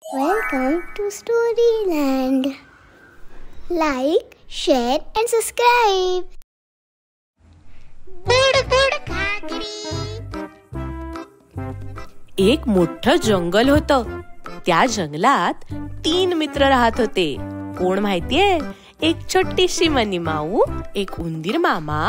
Welcome to Storyland. Like, share and subscribe. एक मोठं जंगल होतं. त्या जंगलात 3 मित्र राहत होते. कोण माहितीये? एक छोटीशी मनीमाऊ, एक उंदीर मामा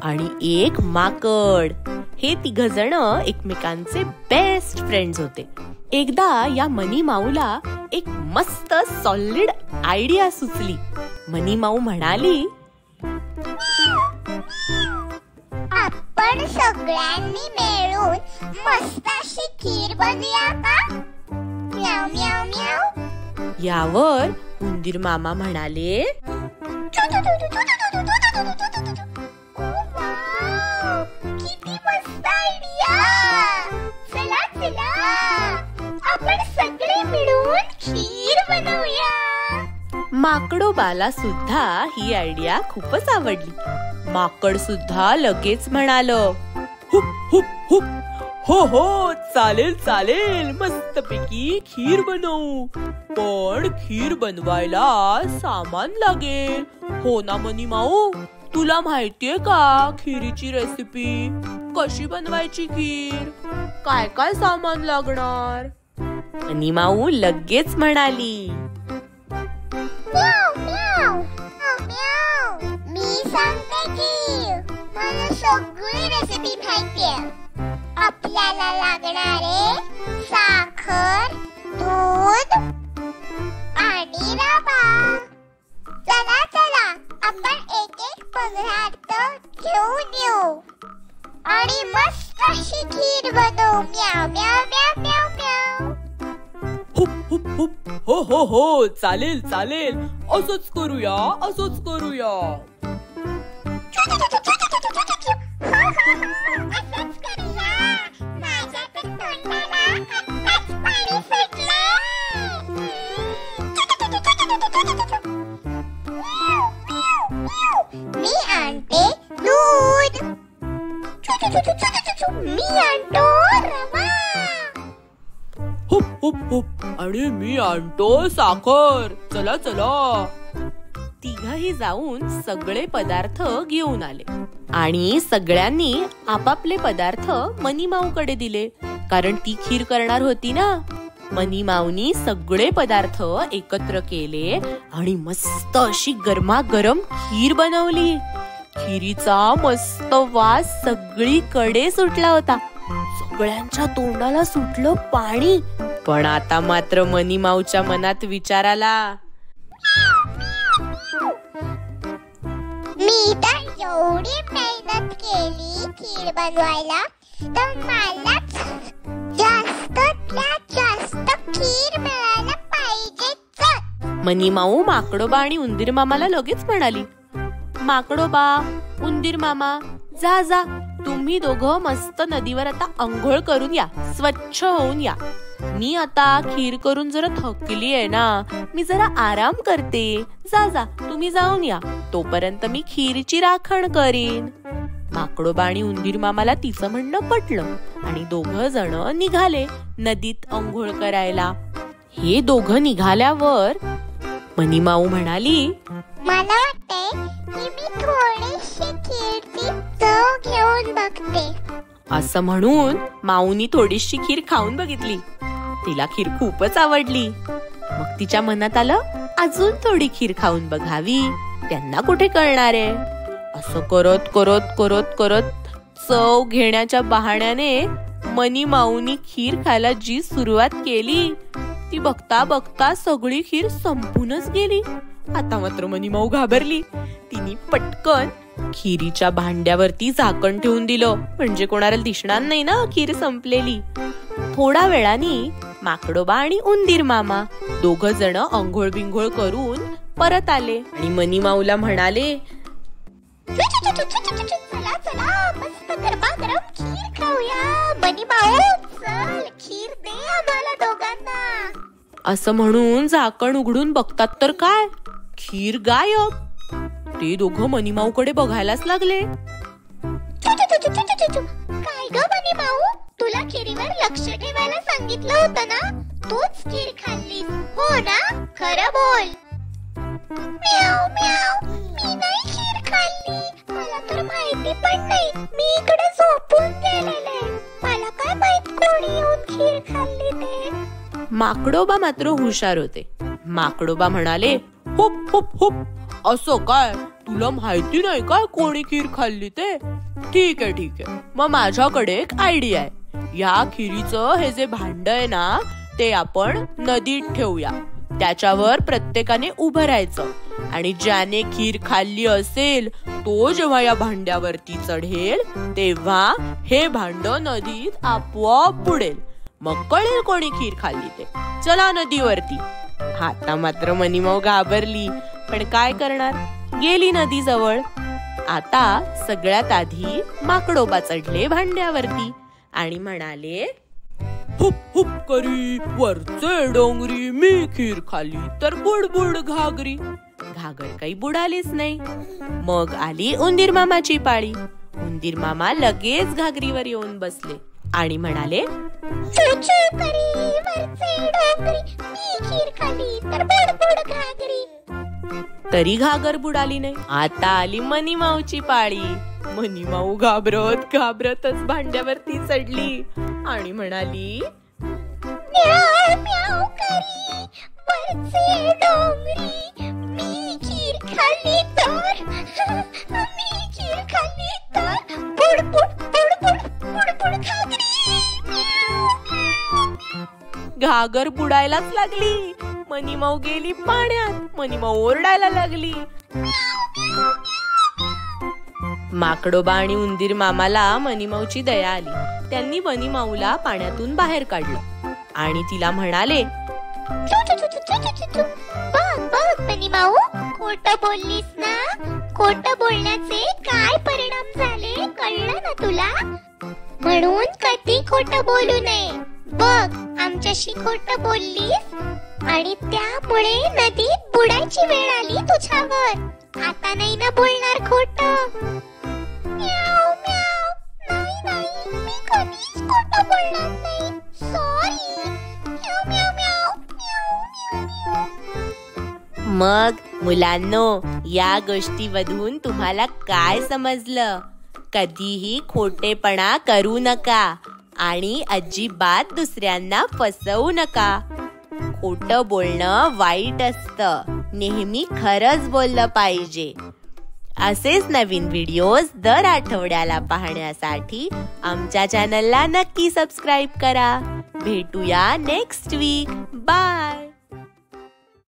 आणि एक माकड. हे 3 जण एकमेकांचे बेस्ट फ्रेंड्स होते. एकदा या मनीमाऊला एक मस्त सॉलिड आयडिया सुचली. मनीमाऊ म्हणाली, आपण सगळ्यांनी मिळून मस्त अशी खीर बनवूया का? म्याव म्याव म्याव. यावर उंदीर मामा म्हणाले, किती मस्त आयडिया. चला चला, आपण सगळे मिळून खीर बनवूया. माकडोबाला सुद्धा ही आयडिया खूपच आवडली. माकड सुद्धा लगेच म्हणालं, हुप हुप हुप, हो हो, चालेल चालेल, मस्तपैकी खीर बनवू. पण खीर बनवायला सामान लागेल, हो ना मनीमाऊ? तुला माहितीये का खीरीची रेसिपी? कशी बनवायची खीर? काय काय सामान लागणार? मनीमाऊ लगेच म्हणाली, म्याव म्याव म्याव. मी सांगते की मला सगळी रेसिपी माहितीये. आपल्याला लागणारे साखर, दूध आणि रवा. चला चला, आपण एक एक पदार्थ घेऊन येऊ आणि मस्त अशी खीर बनवू. म्याव म्याव म्याव म्याव म्याव. हुप हुप हुप, हो हो हो, चालेल चालेल, असंच करूया, असंच करूया. मी आणते दूध. मी आणतो रवा. हुप हुप हुप, आणि मी आणतो साखर. चला चला. तिघही जाऊन सगळे पदार्थ घेऊन आले आणि सगळ्यांनी आपापले पदार्थ मनीमाऊकडे दिले, कारण ती खीर करणार होती ना. मनीमाऊनी सगळे पदार्थ एकत्र केले आणि मस्त अशी गरमागरम खीर बनवली. खीरीचा मस्त वास सगळीकडे सुटला होता. सगळ्यांच्या तोंडाला सुटलं पाणी. पण आता मात्र मनीमाऊच्या मनात विचार आला, मी तर एवढी मेहनत केली खीर बनवायला, तर मला जास्तीत जास्त खीर मिळायला पाहिजे. मनीमाऊ माकडोबा आणि उंदीर मामाला लगेच म्हणाली, माकडोबा, उंदीर मामा, जा जा, तुम्ही दोघं मस्त नदीवर आता अंघोळ करून या, स्वच्छ होऊन या. मी आता खीर करून जरा थकली आहे ना, मी जरा आराम करते. जा जा, तुम्ही जाऊन या, तोपर्यंत मी खीरची राखण करीन. माकडोबा आणि उंदीर मामाला तिचं म्हणणं पटलं आणि 2 जण निघाले नदीत अंघोळ करायला. हे 2 निघाल्यावर मनीमाऊ म्हणाली, मला वाटते की मी थोडीशी खीरची चव घेऊन बघते. असं म्हणून माऊनी थोडीशी खीर खाऊन बघितली. तिला खीर खूपच आवडली. मग तिच्या मनात आलं, अजून थोडी खीर खाऊन बघावी, त्यांना कुठे कळणार आहे. असं करत करत करत करत चव घेण्याच्या बहाण्याने मनीमाऊनी खीर खायला जी सुरुवात केली, ती बघता बघता सगळी खीर संपूनच गेली. आता मात्र मनीमाऊ घाबरली. तिने पटकन खीरीच्या भांड्यावरती झाकण ठेवून दिलं, म्हणजे कोणाला दिसणार नाही ना खीर संपलेली. थोडा वेळाने माकडोबा आणि उंदीर मामा 2 जण अंघोळ बिंघोळ करून परत आले आणि मनीमाऊला म्हणाले, चला चला, मस्त गरमागरम खीर खाऊया. मनीमाऊ, चल खीर दे आम्हाला दोघांना. असं म्हणून झाकण उघडून बघतात तर काय, खीर गायब. ते 2 मनीमाऊकडे बघायलाच लागले. काय ग मनीमाऊ, तुला खिरीवर लक्ष ठेवायला सांगितलं होतं ना, तूच खीर खाल्लीस हो ना? खरं बोल. म्याव म्याव, मी नाही खीर खाल्ली. मला तर माहिती पण नाही. मी इकडे झोपून गेलेले. मला काय माहित कोणी येऊन खीर खाल्ली ते. माकडोबा मात्र हुशार होते. माकडोबा म्हणाले, हुप हुप हुप, असं काय, तुला माहिती नाही काय कोणी खीर खाल्ली ते? ठीक आहे ठीक आहे, मग माझ्याकडे एक आयडिया आहे. या खिरीचं हे जे भांड आहे ना, ते आपण नदीत ठेवूया. त्याच्यावर प्रत्येकाने उभं राहायचं आणि ज्याने खीर खाल्ली असेल तो जेव्हा या भांड्यावरती चढेल तेव्हा हे भांड नदीत आपोआप बुडेल. मग कळेल कोणी खीर खाल्ली ते. चला नदीवरती. आता मात्र मनीमाऊ घाबरली, पण काय करणार, गेली नदी जवळ. आता सगळ्यात आधी माकडोबा चढले भांड्यावरती आणि म्हणाले, हुप हुप करी वरचे डोंगरी, मी खीर खाली तर बुडबुड घागरी. घागर काही बुडालीच नाही. मग आली उंदीर मामाची पाळी. उंदीर मामा लगेच घागरीवर येऊन बसले आणि म्हणाले, तरी घागर बुडाली नाही. आता आली मनीमाऊची पाळी. मनीमाऊ घाबरत घाबरतच भांड्यावरती चढली आणि म्हणाली, म्याव म्याव करी वरचे डोंगरी, मी खीर खाल्ली तर, मी खीर खाल्ली तर बुडबुड बुडबुड बुडबुड घागरी. घागर बुडायलाच लागली. मनीमाऊ गेली पाण्यात. मनीमाऊ ओरडायला लागली. माकडोबा आणि उंदीर मामाला मनीमाऊची दया आली. त्यांनी मनीमाऊला पाण्यातून बाहेर काढलं आणि तिला म्हणाले, बघ बघ मनीमाऊ, खोटं बोललीस ना? खोटं बोलण्याचे काय परिणाम झाले कळलं ना तुला? म्हणून कधी खोटं बोलू नये. बघ, आमच्याशी खोटं बोललीस आणि त्यामुळे नदीत बुडायची वेळ आली तुझ्यावर. आता नाही ना बोलणार खोटं? म्याव म्याव, नाही नाही, मी कधीच खोटं बोलणार नाही. सॉरी. म्याव म्याव म्याव म्याव म्याव. मग मुलांनो, या गोष्टीमधून तुम्हाला काय समजलं? कधीही खोटेपणा करू नका आणि अजिबात दुसऱ्यांना फसवू नका. खोटं बोलणं वाईट असतं. नेहमी खरंच बोललं पाहिजे. असेच नवीन व्हिडिओज दर आठवड्याला पाहण्यासाठी आमच्या चॅनलला नक्की सबस्क्राईब करा. भेटूया नेक्स्ट वीक. बाय.